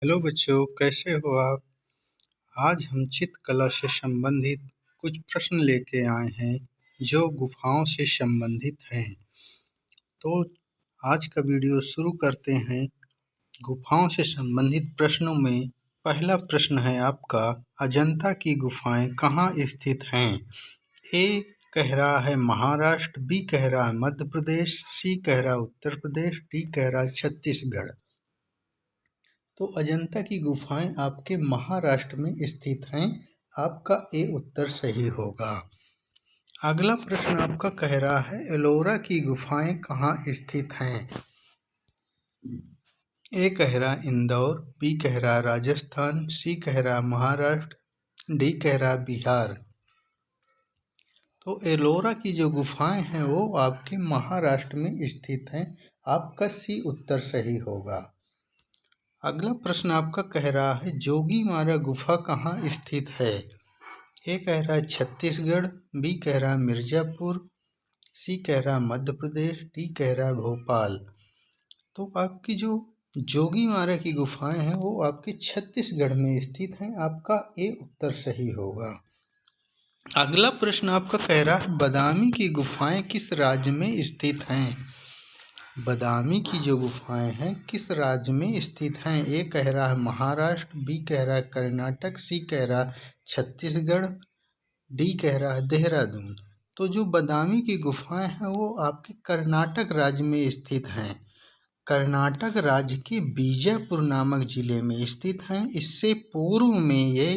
Hello बच्चों, कैसे हो आप। आज हम चित्रकला से संबंधित कुछ प्रश्न लेके आए हैं जो गुफाओं से संबंधित हैं। तो आज का वीडियो शुरू करते हैं। गुफाओं से संबंधित प्रश्नों में पहला प्रश्न है आपका, अजंता की गुफाएं कहाँ स्थित हैं। ए कह रहा है महाराष्ट्र, बी कह रहा है मध्य प्रदेश, सी कह रहा है उत्तर प्रदेश, डी कह रहा है छत्तीसगढ़। तो अजंता की गुफाएं आपके महाराष्ट्र में स्थित हैं। आपका ए उत्तर सही होगा। अगला प्रश्न आपका कह रहा है एलोरा की गुफाएं कहाँ स्थित हैं। ए कह रहा है इंदौर, बी कह रहा है राजस्थान, सी कह रहा है महाराष्ट्र, डी कह रहा है बिहार। तो एलोरा की जो गुफाएं हैं वो आपके महाराष्ट्र में स्थित हैं। आपका सी उत्तर सही होगा। अगला प्रश्न आपका कह रहा है जोगीमारा गुफा कहाँ स्थित है। ए कह रहा है छत्तीसगढ़, बी कह रहा है मिर्जापुर, सी कह रहा है मध्य प्रदेश, डी कह रहा है भोपाल। तो आपकी जो जोगीमारा की गुफाएं हैं वो आपके छत्तीसगढ़ में स्थित हैं। आपका ए उत्तर सही होगा। अगला प्रश्न आपका कह रहा है बादामी की गुफाएं किस राज्य में स्थित हैं। बादामी की जो गुफाएं हैं किस राज्य में स्थित हैं। ए कह रहा है महाराष्ट्र, बी कह रहा है कर्नाटक, सी कह रहा है छत्तीसगढ़, डी कह रहा है देहरादून। तो जो बादामी की गुफाएं हैं वो आपके कर्नाटक राज्य में स्थित हैं। कर्नाटक राज्य के बीजापुर नामक जिले में स्थित हैं। इससे पूर्व में ये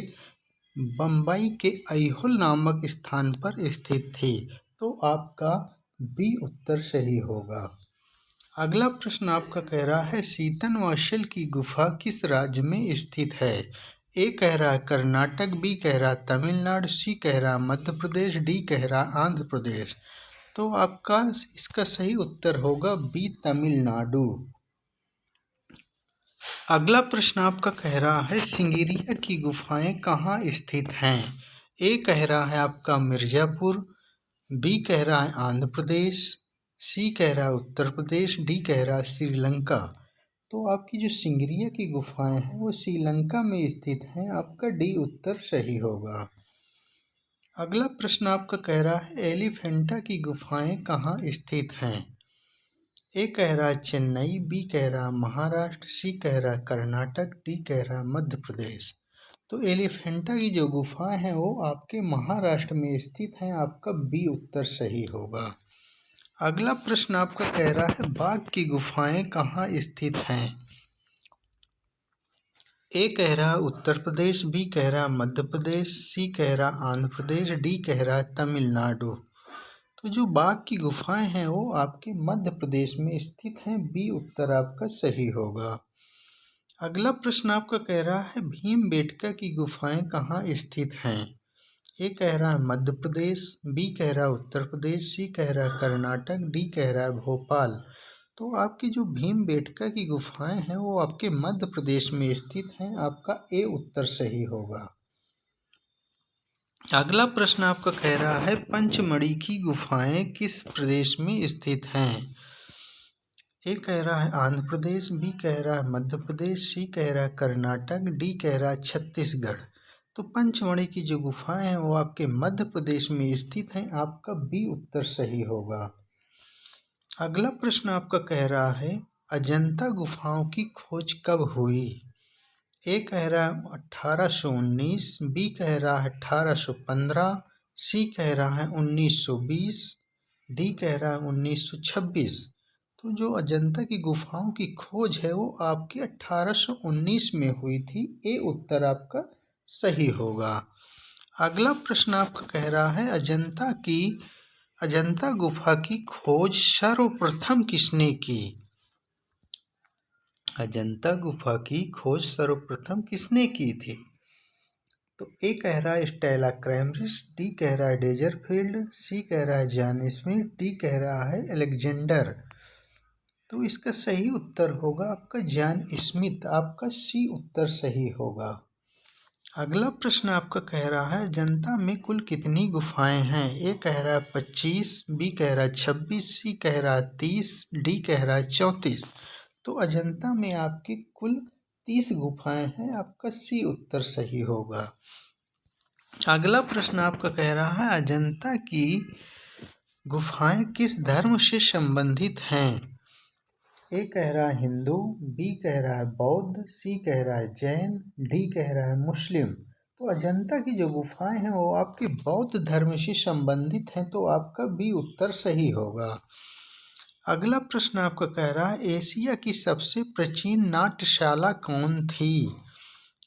बम्बई के ऐहोल नामक स्थान पर स्थित थी। तो आपका बी उत्तर सही होगा। अगला प्रश्न आपका कह रहा है सीतनवासल की गुफा किस राज्य में स्थित है। ए कह रहा है कर्नाटक, बी कह रहा है तमिलनाडु, सी कह रहा है मध्य प्रदेश, डी कह रहा है आंध्र प्रदेश। तो आपका इसका सही उत्तर होगा बी तमिलनाडु। अगला प्रश्न आपका कह रहा है सिंगिरिया की गुफाएं कहाँ स्थित हैं। ए कह रहा है आपका मिर्जापुर, बी कह रहा है आंध्र प्रदेश, सी कह रहा है उत्तर प्रदेश, डी कह रहा है श्रीलंका। तो आपकी जो सिंगरिया की गुफाएं हैं वो श्रीलंका में स्थित हैं। आपका डी उत्तर सही होगा। अगला प्रश्न आपका कह रहा है एलिफेंटा की गुफाएं कहाँ स्थित हैं। ए कह रहा है चेन्नई, बी कह रहा है महाराष्ट्र, सी कह रहा है कर्नाटक, डी कह रहा है मध्य प्रदेश। तो एलिफेंटा की जो गुफाएं हैं वो आपके महाराष्ट्र में स्थित हैं। आपका बी उत्तर सही होगा। अगला प्रश्न आपका कह रहा है बाघ की गुफाएं कहाँ स्थित हैं। ए कह रहा है उत्तर प्रदेश, बी कह रहा है मध्य प्रदेश, सी कह रहा है आंध्र प्रदेश, डी कह रहा है तमिलनाडु। तो जो बाघ की गुफाएं हैं वो आपके मध्य प्रदेश में स्थित हैं। बी उत्तर आपका सही होगा। अगला प्रश्न आपका कह रहा है भीमबेटका की गुफाएं कहाँ स्थित हैं। ए कह रहा है मध्य प्रदेश, बी कह रहा है उत्तर प्रदेश, सी कह रहा है कर्नाटक, डी कह रहा है भोपाल। तो आपकी जो भीमबेटका की गुफाएं हैं वो आपके मध्य प्रदेश में स्थित हैं। आपका ए उत्तर सही होगा। अगला प्रश्न आपका कह रहा है पंचमढ़ी की गुफाएं किस प्रदेश में स्थित हैं। ए कह रहा है आंध्र प्रदेश, बी कह रहा है मध्य प्रदेश, सी कह रहा है कर्नाटक, डी कह रहा है छत्तीसगढ़। तो पंचमढ़ी की जो गुफाएं हैं वो आपके मध्य प्रदेश में स्थित हैं। आपका बी उत्तर सही होगा। अगला प्रश्न आपका कह रहा है अजंता गुफाओं की खोज कब हुई। ए कह रहा है 1819, बी कह रहा है 1815, सी कह रहा है 1920, डी कह रहा है 1926। तो जो अजंता की गुफाओं की खोज है वो आपकी 1819 में हुई थी। ए उत्तर आपका सही होगा। अगला प्रश्न आपका कह रहा है अजंता गुफा की खोज सर्वप्रथम किसने की। अजंता गुफा की खोज सर्वप्रथम किसने की थी। तो ए कह रहा है स्टेला क्रैमरिस, डी कह रहा है डेजरफील्ड, सी कह रहा है जॉन स्मिथ, डी कह रहा है अलेक्जेंडर। तो इसका सही उत्तर होगा आपका जॉन स्मिथ। आपका सी उत्तर सही होगा। अगला प्रश्न आपका कह रहा है अजंता में कुल कितनी गुफाएं हैं। ए कह रहा है 25, बी कह रहा है 26, सी कह रहा है 30, डी कह रहा है 34। तो अजंता में आपकी कुल 30 गुफाएं हैं, आपका सी उत्तर सही होगा। अगला प्रश्न आपका कह रहा है अजंता की गुफाएं किस धर्म से संबंधित हैं? ए कह रहा है हिंदू, बी कह रहा है बौद्ध, सी कह रहा है जैन, डी कह रहा है मुस्लिम। तो अजंता की जो गुफाएं हैं वो आपके बौद्ध धर्म से संबंधित हैं, तो आपका बी उत्तर सही होगा। अगला प्रश्न आपका कह रहा है एशिया की सबसे प्राचीन नाट्यशाला कौन थी?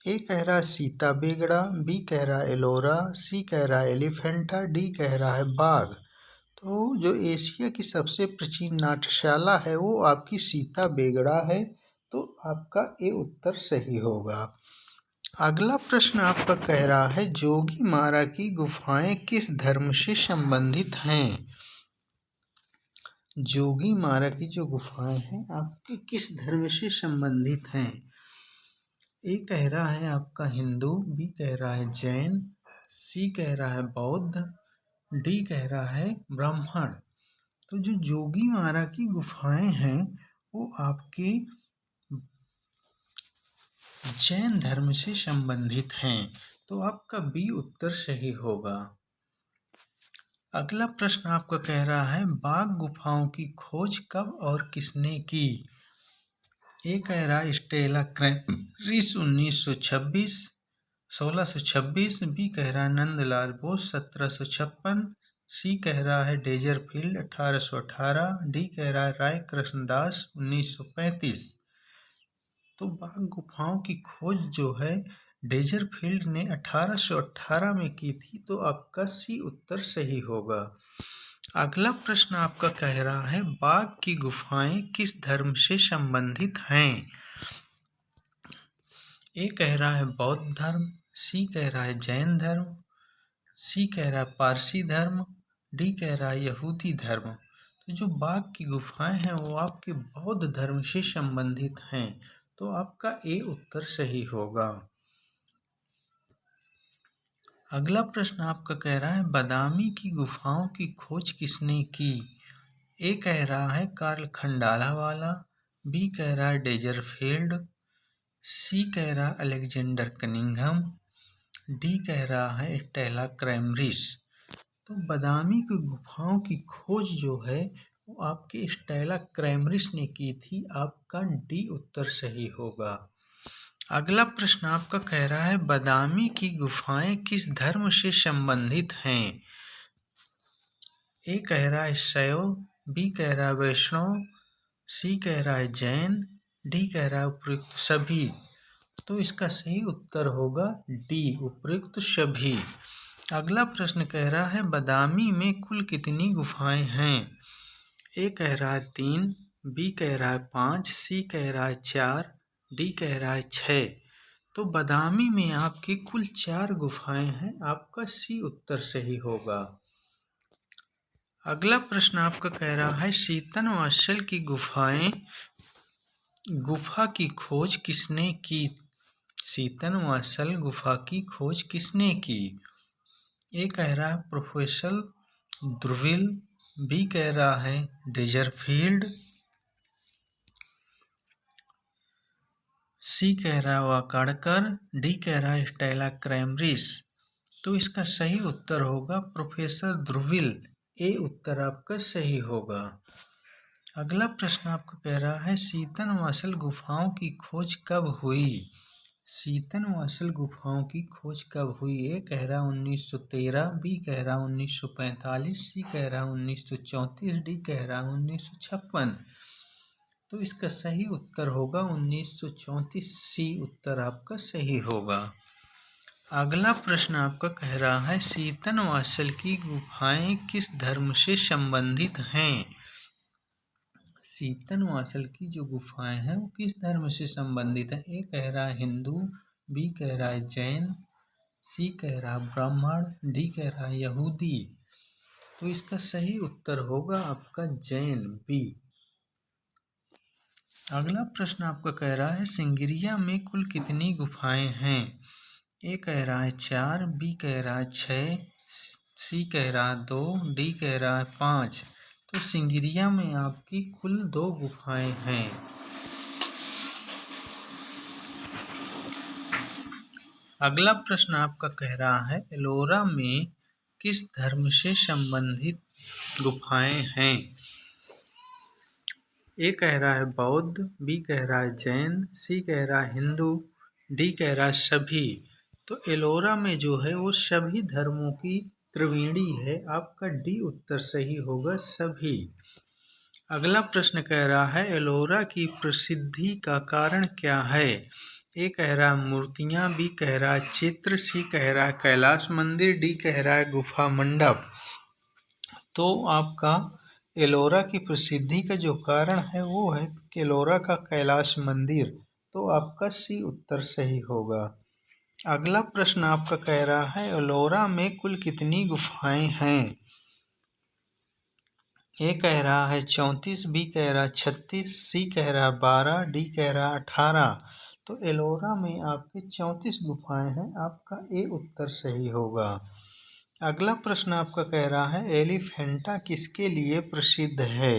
ए कह रहा है सीता बेगड़ा, बी कह रहा है एलोरा, सी कह रहा है एलिफेंटा, डी कह रहा है बाघ। तो जो एशिया की सबसे प्राचीन नाट्यशाला है वो आपकी सीता बेगड़ा है, तो आपका ए उत्तर सही होगा। अगला प्रश्न आपका कह रहा है जोगी मारा की गुफाएं किस धर्म से संबंधित हैं? जोगी मारा की जो गुफाएं हैं आपके किस धर्म से संबंधित हैं? ए कह रहा है आपका हिंदू, बी कह रहा है जैन, सी कह रहा है बौद्ध, डी कह रहा है ब्राह्मण। तो जो जोगी मारा की गुफाएं हैं वो आपके जैन धर्म से संबंधित हैं, तो आपका बी उत्तर सही होगा। अगला प्रश्न आपका कह रहा है बाघ गुफाओं की खोज कब और किसने की? ए कह रहा है स्टेला क्रैमरिस 1926 1626, बी कह रहा है नंदलाल बोस 1756, सी कह रहा है डेजरफील्ड 1818, डी कह रहा है राय कृष्णदास 1935। तो बाघ गुफाओं की खोज जो है डेजरफील्ड ने 1818 में की थी, तो आपका सी उत्तर सही होगा। अगला प्रश्न आपका कह रहा है बाघ की गुफाएं किस धर्म से संबंधित हैं? ए कह रहा है बौद्ध धर्म, सी कह रहा है जैन धर्म, सी कह रहा है पारसी धर्म, डी कह रहा है यहूदी धर्म। तो जो बाघ की गुफाएं हैं वो आपके बौद्ध धर्म से संबंधित हैं, तो आपका ए उत्तर सही होगा। अगला प्रश्न आपका कह रहा है बादामी की गुफाओं की खोज किसने की? ए कह रहा है कार्ल खंडाला वाला, बी कह रहा है डेजरफील्ड, सी कह रहा है अलेक्जेंडर कनिंघम, डी कह रहा है स्टेला क्रैमरिस। तो बादामी की गुफाओं की खोज जो है वो आपके स्टेला क्रैमरिस ने की थी, आपका डी उत्तर सही होगा। अगला प्रश्न आपका कह रहा है बादामी की गुफाएं किस धर्म से संबंधित हैं? ए कह रहा है शैव, बी कह रहा है वैष्णव, सी कह रहा है जैन, डी कह रहा है उपयुक्त सभी। तो इसका सही उत्तर होगा डी उपयुक्त सभी। अगला प्रश्न कह रहा है बादामी में कुल कितनी गुफाएं हैं? ए कह रहा है 3, बी कह रहा है 5, सी कह रहा है 4, डी कह रहा है 6। तो बादामी में आपकी कुल 4 गुफाएं हैं, आपका सी उत्तर सही होगा। अगला प्रश्न आपका कह रहा है शीतनवासल की गुफा की खोज किसने की? शीतनवासल गुफा की खोज किसने की? ए कह रहा है प्रोफेसर ध्रुविल, बी कह रहा है डेजरफील्ड, सी कह रहा है वाकाड़कर, डी कह रहा है स्टेला क्रैमरिस। तो इसका सही उत्तर होगा प्रोफेसर ध्रुविल, ए उत्तर आपका सही होगा। अगला प्रश्न आपका कह रहा है शीतनवासल गुफाओं की खोज कब हुई? शीतनवासल गुफाओं की खोज कब हुई? ए कह रहा 1913, बी कह रहा 1945, सी कह रहा 1934, डी कह रहा 1956। तो इसका सही उत्तर होगा 1934, सी उत्तर आपका सही होगा। अगला प्रश्न आपका कह रहा है शीतनवासल की गुफाएं किस धर्म से संबंधित हैं? शीतनवासल की जो गुफाएं हैं वो किस धर्म से संबंधित है? ए कह रहा है हिंदू, बी कह रहा है जैन, सी कह रहा है ब्राह्मण, डी कह रहा है यहूदी। तो इसका सही उत्तर होगा आपका जैन, बी। अगला प्रश्न आपका कह रहा है सिंगरिया में कुल कितनी गुफाएं हैं? ए कह रहा है 4, बी कह रहा है 6, सी कह रहा है 2, डी कह रहा है 5। तो सिंगरिया में आपकी कुल 2 गुफाएं हैं। अगला प्रश्न आपका कह रहा है एलोरा में किस धर्म से संबंधित गुफाएं हैं। ए कह रहा है बौद्ध, बी कह रहा है जैन, सी कह रहा है हिंदू, डी कह रहा है सभी। तो एलोरा में जो है वो सभी धर्मों की त्रिवेणी है। आपका डी उत्तर सही होगा, सभी। अगला प्रश्न कह रहा है एलोरा की प्रसिद्धि का कारण क्या है। ए कह रहा है मूर्तियां, बी कह रहा है चित्र, सी कह रहा है कैलाश मंदिर, डी कह रहा है गुफा मंडप। तो आपका एलोरा की प्रसिद्धि का जो कारण है वो है एलोरा का कैलाश मंदिर। तो आपका सी उत्तर सही होगा। अगला प्रश्न आपका कह रहा है एलोरा में कुल कितनी गुफाएं हैं। ए कह रहा है 34, बी कह रहा है 36, सी कह रहा है 12, डी कह रहा है 18। तो एलोरा में आपके 34 गुफाएं हैं। आपका ए उत्तर सही होगा। अगला प्रश्न आपका कह रहा है एलिफेंटा किसके लिए प्रसिद्ध है।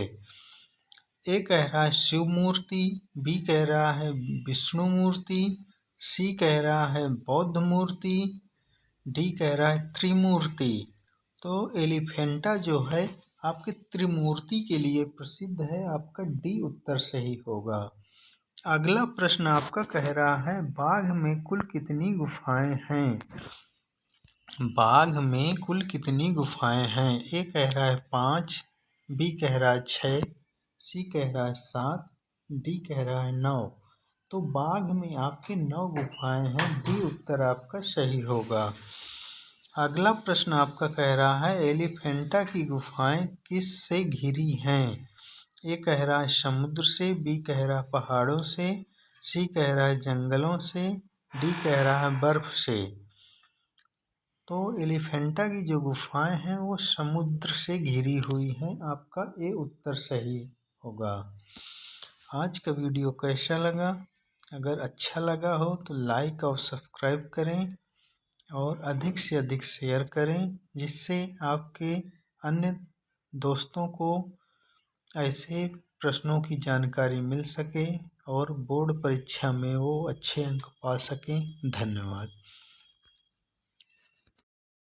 ए कह रहा है शिव मूर्ति, बी कह रहा है विष्णु मूर्ति, सी कह रहा है बौद्ध मूर्ति, डी कह रहा है त्रिमूर्ति। तो एलिफेंटा जो है आपके त्रिमूर्ति के लिए प्रसिद्ध है। आपका डी उत्तर सही होगा। अगला प्रश्न आपका कह रहा है बाघ में कुल कितनी गुफाएं हैं। बाघ में कुल कितनी गुफाएं हैं। ए कह रहा है 5, बी कह रहा है 6, सी कह रहा है 7, डी कह रहा है 9। तो बाघ में आपके 9 गुफाएं हैं। डी उत्तर आपका सही होगा। अगला प्रश्न आपका कह रहा है एलिफेंटा की गुफाएं किस से घिरी हैं। ए कह रहा है समुद्र से, बी कह रहा है पहाड़ों से, सी कह रहा है जंगलों से, डी कह रहा है बर्फ से। तो एलिफेंटा की जो गुफाएं हैं वो समुद्र से घिरी हुई हैं। आपका ए उत्तर सही होगा। आज का वीडियो कैसा लगा। अगर अच्छा लगा हो तो लाइक और सब्सक्राइब करें और अधिक से अधिक शेयर करें, जिससे आपके अन्य दोस्तों को ऐसे प्रश्नों की जानकारी मिल सके और बोर्ड परीक्षा में वो अच्छे अंक पा सकें। धन्यवाद।